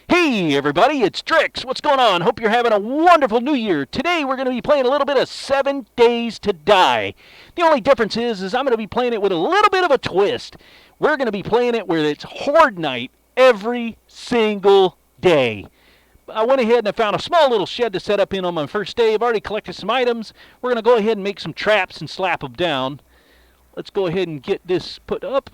Hey everybody, it's Drix. What's going on? Hope you're having a wonderful new year. Today we're going to be playing a little bit of 7 Days to Die. The only difference is I'm going to be playing it with a little bit of a twist. We're going to be playing it where it's horde night every single day. I went ahead and I found a small little shed to set up in on my first day. I've already collected some items. We're going to go ahead and make some traps and slap them down. Let's go ahead and get this put up.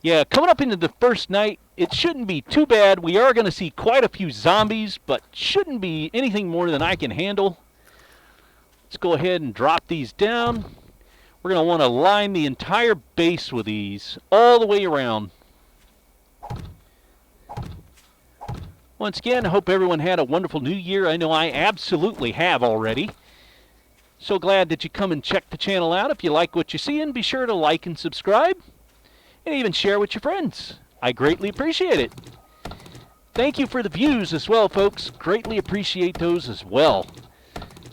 Yeah, coming up into the first night, it shouldn't be too bad. We are going to see quite a few zombies, but shouldn't be anything more than I can handle. Let's go ahead and drop these down. We're going to want to line the entire base with these all the way around. Once again, I hope everyone had a wonderful new year. I know I absolutely have already. So glad that you come and check the channel out. If you like what you see, and be sure to like and subscribe. And even share with your friends. I greatly appreciate it. Thank you for the views as well, folks. Greatly appreciate those as well.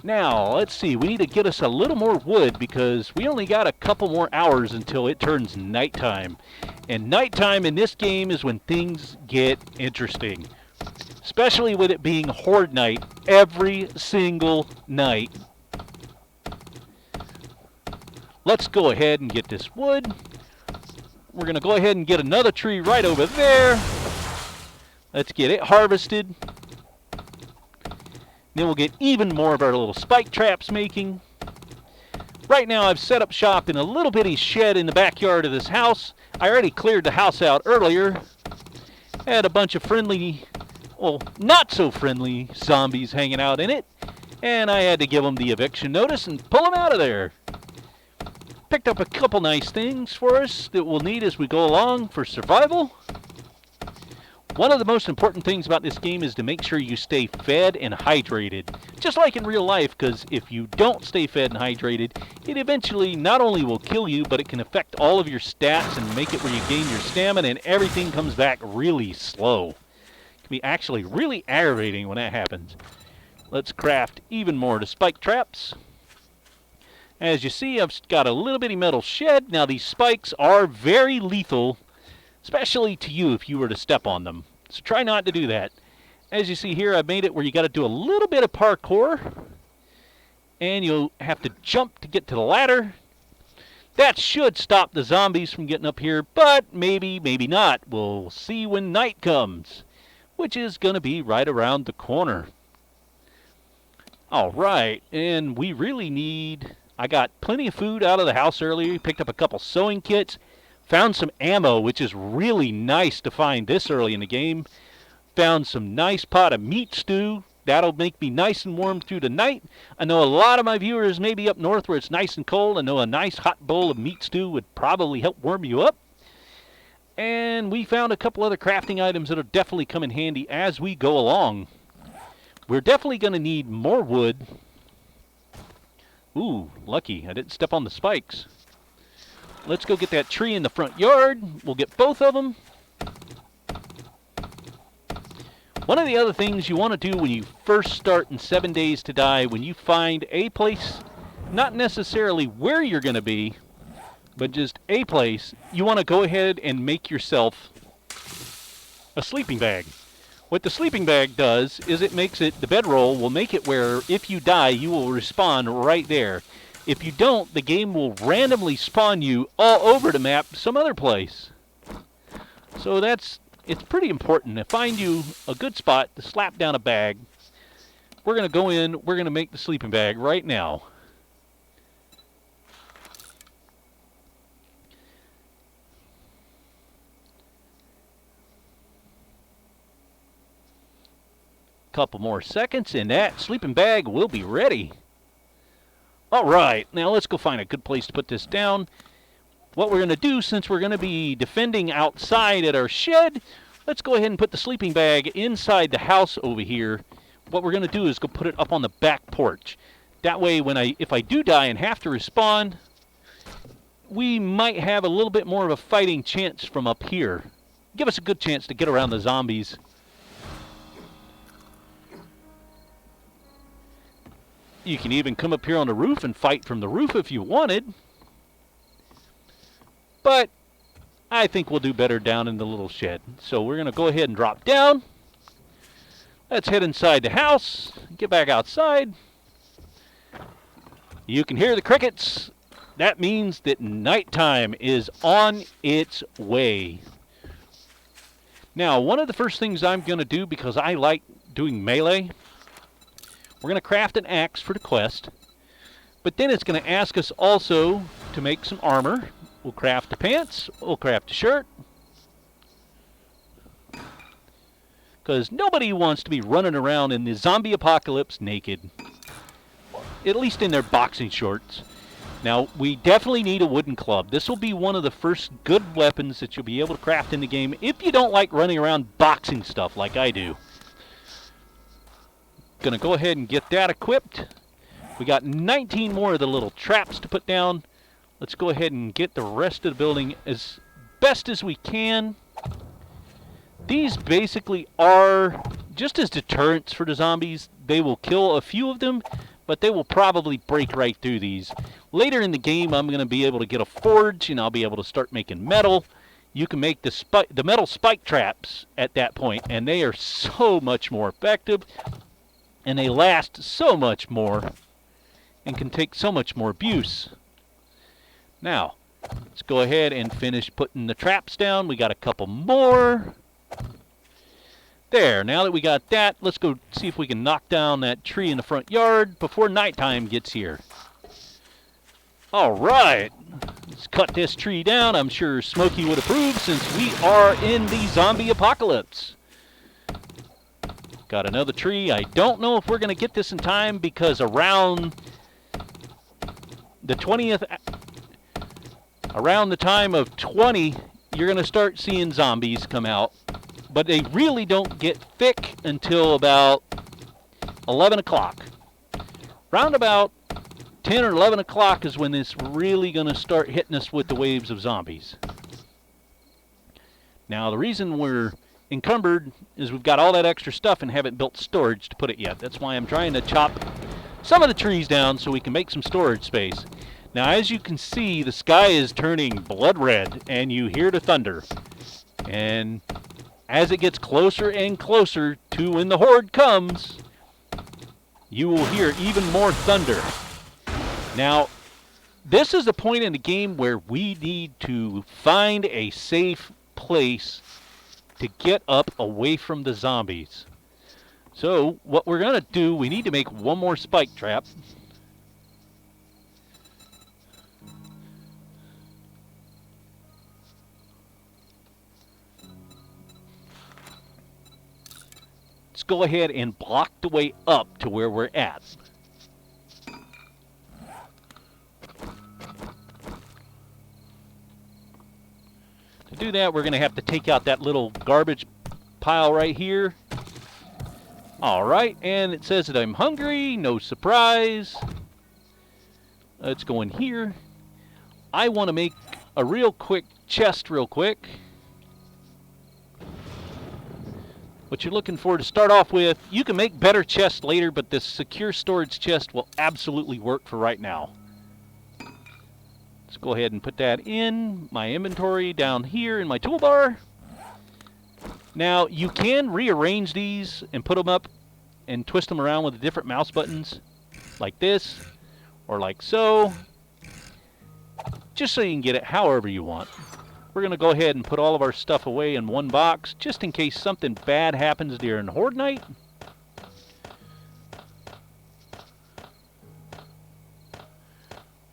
Now, let's see. We need to get us a little more wood because we only got a couple more hours until it turns nighttime. And nighttime in this game is when things get interesting. Especially with it being horde night every single night. Let's go ahead and get this wood. We're going to go ahead and get another tree right over there. Let's get it harvested. Then we'll get even more of our little spike traps making. Right now I've set up shop in a little bitty shed in the backyard of this house. I already cleared the house out earlier. Had a bunch of friendly, well, not so friendly zombies hanging out in it. And I had to give them the eviction notice and pull them out of there. Picked up a couple nice things for us that we'll need as we go along for survival. One of the most important things about this game is to make sure you stay fed and hydrated. Just like in real life, because if you don't stay fed and hydrated, it eventually not only will kill you, but it can affect all of your stats and make it where you gain your stamina and everything comes back really slow. It can be actually really aggravating when that happens. Let's craft even more to spike traps. As you see, I've got a little bitty metal shed. Now, these spikes are very lethal, especially to you if you were to step on them. So try not to do that. As you see here, I've made it where you got to do a little bit of parkour. And you'll have to jump to get to the ladder. That should stop the zombies from getting up here, but maybe, maybe not. We'll see when night comes, which is going to be right around the corner. All right, and we really need... I got plenty of food out of the house earlier, picked up a couple sewing kits, found some ammo, which is really nice to find this early in the game. Found some nice pot of meat stew. That'll make me nice and warm through the night. I know a lot of my viewers may be up north where it's nice and cold. I know a nice hot bowl of meat stew would probably help warm you up. And we found a couple other crafting items that'll definitely come in handy as we go along. We're definitely going to need more wood. Ooh, lucky. I didn't step on the spikes. Let's go get that tree in the front yard. We'll get both of them. One of the other things you want to do when you first start in 7 Days to Die, when you find a place, not necessarily where you're going to be, but just a place, you want to go ahead and make yourself a sleeping bag. What the sleeping bag does is it makes it, the bedroll will make it where if you die, you will respawn right there. If you don't, the game will randomly spawn you all over the map some other place. So it's pretty important to find you a good spot to slap down a bag. We're going to go in, we're going to make the sleeping bag right now. Couple more seconds and that sleeping bag will be ready. All right, now let's go find a good place to put this down. What we're going to do, since we're going to be defending outside at our shed, let's go ahead and put the sleeping bag inside the house over here. What we're going to do is go put it up on the back porch. That way, if I do die and have to respawn, we might have a little bit more of a fighting chance from up here. Give us a good chance to get around the zombies. You can even come up here on the roof and fight from the roof if you wanted. But I think we'll do better down in the little shed. So we're going to go ahead and drop down. Let's head inside the house. Get back outside. You can hear the crickets. That means that nighttime is on its way. Now, one of the first things I'm going to do, because I like doing melee, we're going to craft an axe for the quest. But then it's going to ask us also to make some armor. We'll craft the pants. We'll craft a shirt. Because nobody wants to be running around in the zombie apocalypse naked. At least in their boxing shorts. Now, we definitely need a wooden club. This will be one of the first good weapons that you'll be able to craft in the game if you don't like running around boxing stuff like I do. Gonna go ahead and get that equipped. We got 19 more of the little traps to put down. Let's go ahead and get the rest of the building as best as we can. These basically are just as deterrents for the zombies. They will kill a few of them, but they will probably break right through these. Later in the game, I'm going to be able to get a forge, and I'll be able to start making metal. You can make the metal spike traps at that point, and they are so much more effective, and they last so much more, and can take so much more abuse. Now, let's go ahead and finish putting the traps down. We got a couple more. There, now that we got that, let's go see if we can knock down that tree in the front yard before nighttime gets here. All right, let's cut this tree down. I'm sure Smokey would approve since we are in the zombie apocalypse. Got another tree. I don't know if we're going to get this in time because around the 20th, around the time of 20, you're going to start seeing zombies come out. But they really don't get thick until about 11 o'clock. Round about 10 or 11 o'clock is when it's really going to start hitting us with the waves of zombies. Now, the reason we're encumbered is we've got all that extra stuff and haven't built storage to put it yet. That's why I'm trying to chop some of the trees down so we can make some storage space. Now, as you can see, the sky is turning blood red, and you hear the thunder. And as it gets closer and closer to when the horde comes, you will hear even more thunder. Now, this is the point in the game where we need to find a safe place to get up away from the zombies. So, what we're going to do, we need to make one more spike trap. Let's go ahead and block the way up to where we're at. To do that, we're going to have to take out that little garbage pile right here. All right, and it says that I'm hungry. No surprise. Let's go in here. I want to make a real quick chest real quick. What you're looking for to start off with, you can make better chests later, but this secure storage chest will absolutely work for right now. Let's go ahead and put that in my inventory down here in my toolbar. Now, you can rearrange these and put them up and twist them around with the different mouse buttons, like this, or like so, just so you can get it however you want. We're going to go ahead and put all of our stuff away in one box, just in case something bad happens during Horde Night.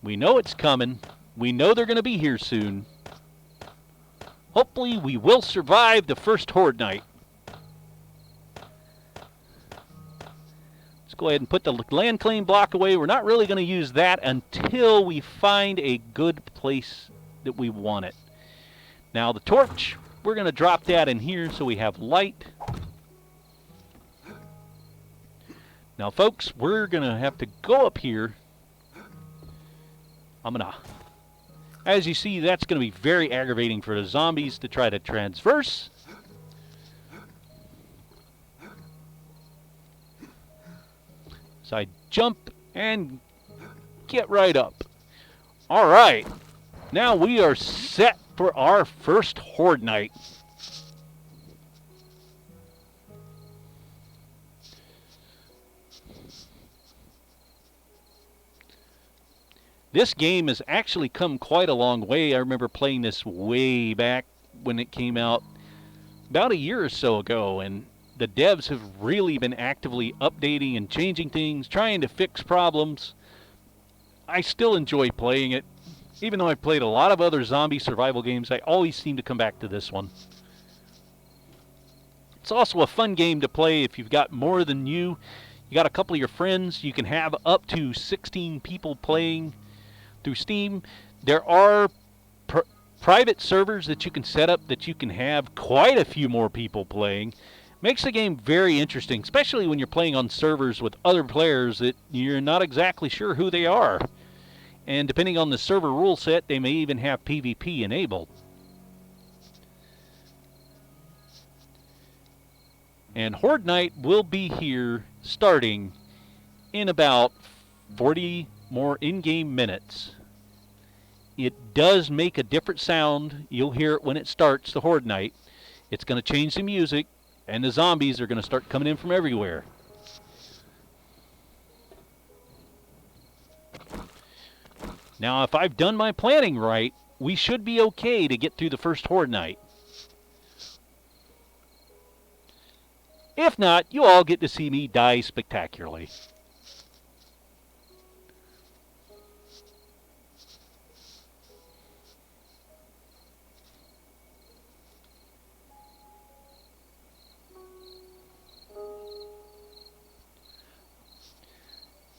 We know it's coming. We know they're going to be here soon. Hopefully, we will survive the first Horde Night. Let's go ahead and put the land claim block away. We're not really going to use that until we find a good place that we want it. Now the torch, we're going to drop that in here so we have light. Now folks, we're going to have to go up here. As you see, that's going to be very aggravating for the zombies to try to transverse. So I jump and get right up. All right, now we are set for our first horde night. This game has actually come quite a long way. I remember playing this way back when it came out about a year or so ago, and the devs have really been actively updating and changing things, trying to fix problems. I still enjoy playing it. Even though I've played a lot of other zombie survival games, I always seem to come back to this one. It's also a fun game to play if you've got more than you. You got a couple of your friends. You can have up to 16 people playing through Steam. There are private servers that you can set up that you can have quite a few more people playing. Makes the game very interesting, especially when you're playing on servers with other players that you're not exactly sure who they are. And depending on the server rule set, they may even have PvP enabled. And Horde Night will be here starting in about 40 more in-game minutes. It does make a different sound. You'll hear it when it starts, the Horde Night. It's going to change the music, and the zombies are going to start coming in from everywhere. Now, if I've done my planning right, we should be okay to get through the first Horde Night. If not, you all get to see me die spectacularly.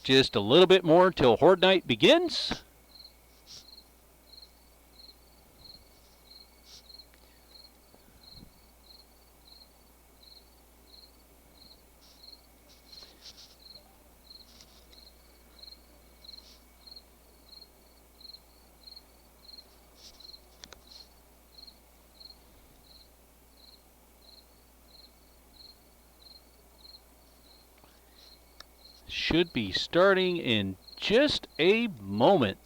Just a little bit more till Horde Night begins. Should be starting in just a moment.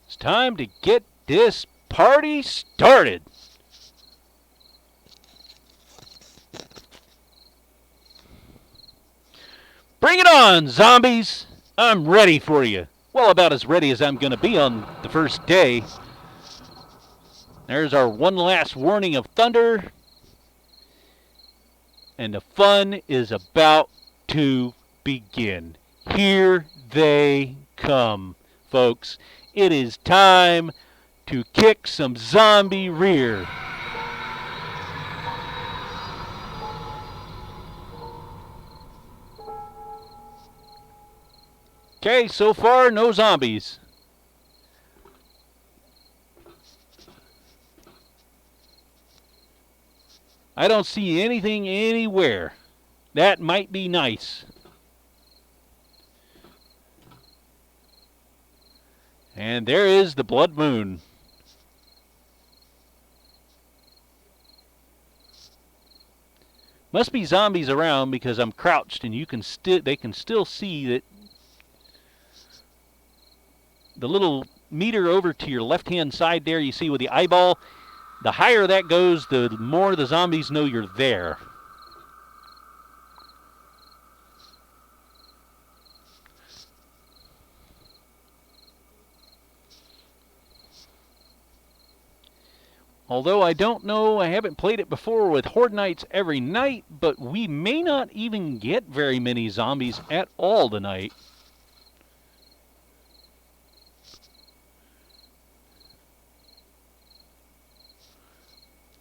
It's time to get this party started. Bring it on, zombies! I'm ready for you. Well, about as ready as I'm going to be on the first day. There's our one last warning of thunder. And the fun is about to begin. Here they come, folks. It is time to kick some zombie rear. Okay, so far no zombies. I don't see anything anywhere. That might be nice. And there is the blood moon. Must be zombies around because I'm crouched and they can still see that the little meter over to your left-hand side there you see with the eyeball. The higher that goes, the more the zombies know you're there. Although I don't know, I haven't played it before with Horde Nights every night, but we may not even get very many zombies at all tonight.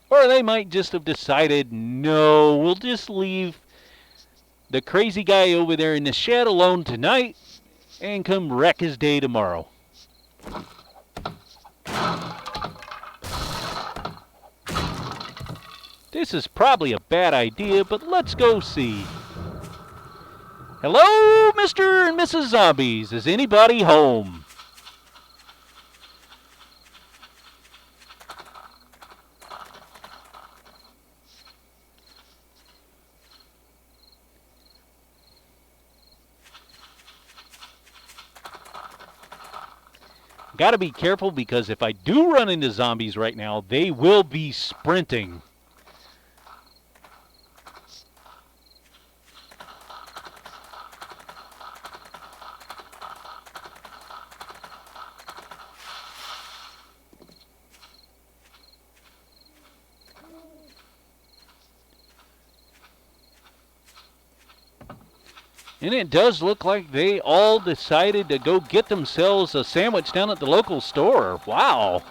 Or they might just have decided, no, we'll just leave the crazy guy over there in the shed alone tonight and come wreck his day tomorrow. This is probably a bad idea, but let's go see. Hello, Mr. and Mrs. Zombies. Is anybody home? Got to be careful because if I do run into zombies right now, they will be sprinting. And it does look like they all decided to go get themselves a sandwich down at the local store. Wow.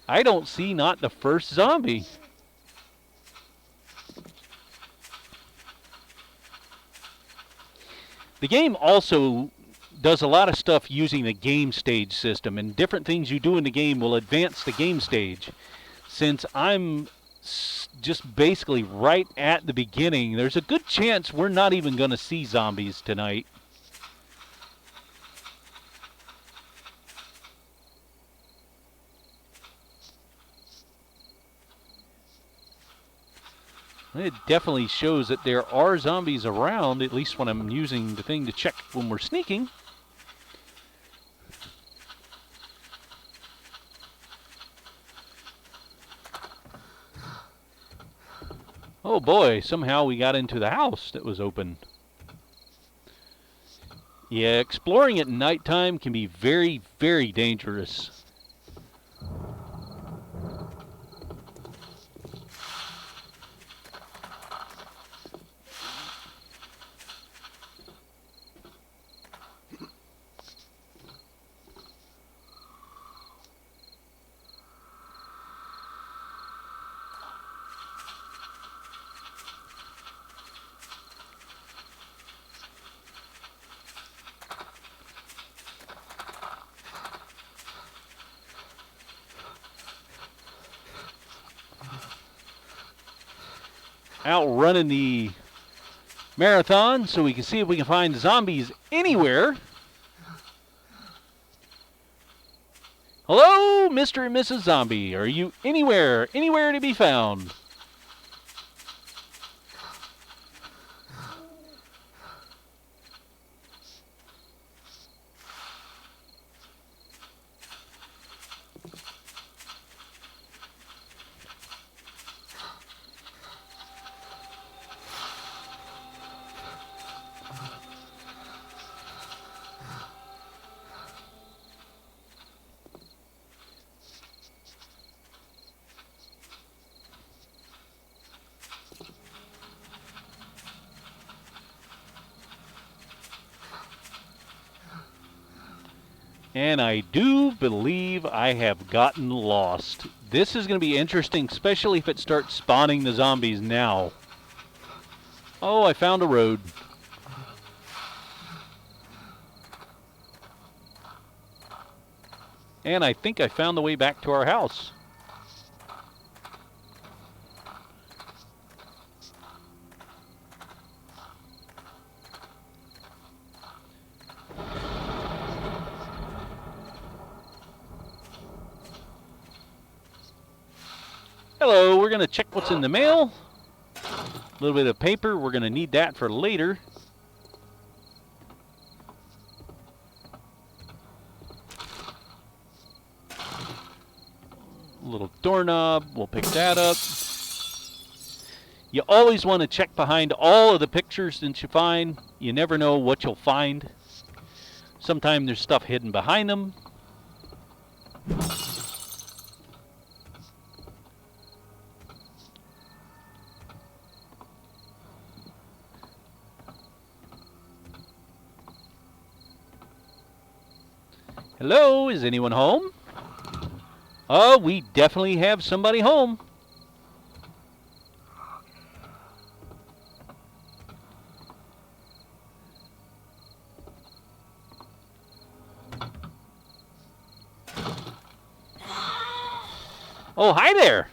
I don't see not the first zombie. The game also does a lot of stuff using the game stage system, and different things you do in the game will advance the game stage. Since I'm just basically right at the beginning, there's a good chance we're not even going to see zombies tonight. It definitely shows that there are zombies around, at least when I'm using the thing to check when we're sneaking. Oh boy, somehow we got into the house that was open. Yeah, exploring at nighttime can be very, very dangerous. Out running the marathon so we can see if we can find zombies anywhere. Hello, Mr. and Mrs. Zombie. Are you anywhere to be found? And I do believe I have gotten lost. This is going to be interesting, especially if it starts spawning the zombies now. Oh, I found a road. And I think I found the way back to our house. Hello, we're going to check what's in the mail. A little bit of paper, we're going to need that for later. A little doorknob, we'll pick that up. You always want to check behind all of the pictures that you find. You never know what you'll find. Sometimes there's stuff hidden behind them. Hello, is anyone home? Oh, we definitely have somebody home. Oh, hi there.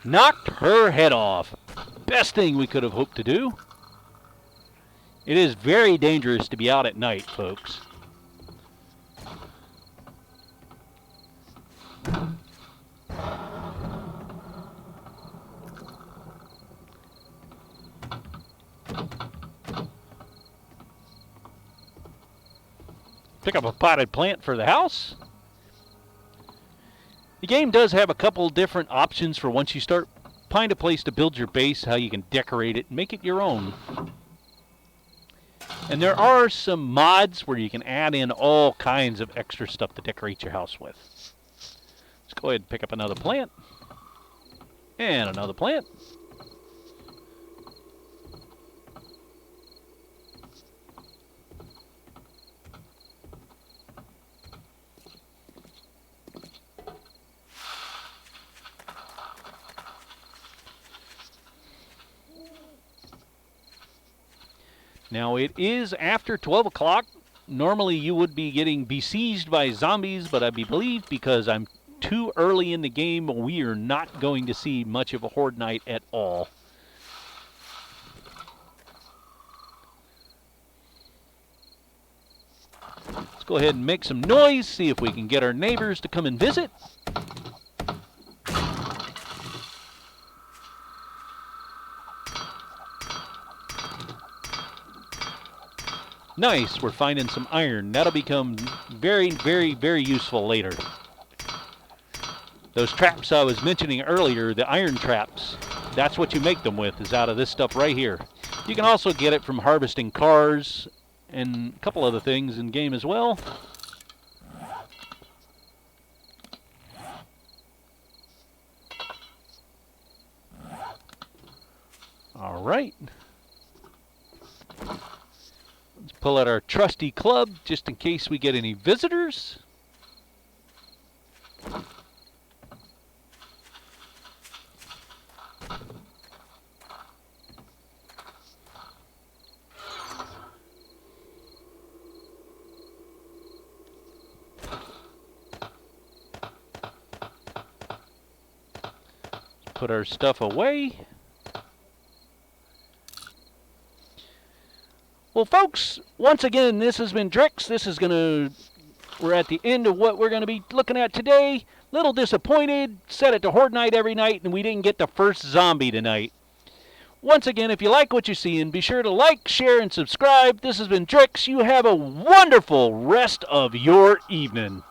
Knocked her head off. Best thing we could have hoped to do. It is very dangerous to be out at night, folks. Pick up a potted plant for the house. The game does have a couple different options for once you start find a place to build your base, how you can decorate it and make it your own. And there are some mods where you can add in all kinds of extra stuff to decorate your house with. Let's go ahead and pick up another plant. And another plant. Now, it is after 12 o'clock. Normally, you would be getting besieged by zombies, but I believe because I'm too early in the game, we are not going to see much of a horde night at all. Let's go ahead and make some noise, see if we can get our neighbors to come and visit. Nice, we're finding some iron. That'll become very, very, very useful later. Those traps I was mentioning earlier, the iron traps, that's what you make them with, is out of this stuff right here. You can also get it from harvesting cars and a couple other things in game as well. All right. Let's pull out our trusty club just in case we get any visitors. Put our stuff away. Well, folks, once again, this has been Drix. We're at the end of what we're going to be looking at today. Little disappointed. Set it to Horde Night every night, and we didn't get the first zombie tonight. Once again, if you like what you're seeing, be sure to like, share, and subscribe. This has been Drix. You have a wonderful rest of your evening.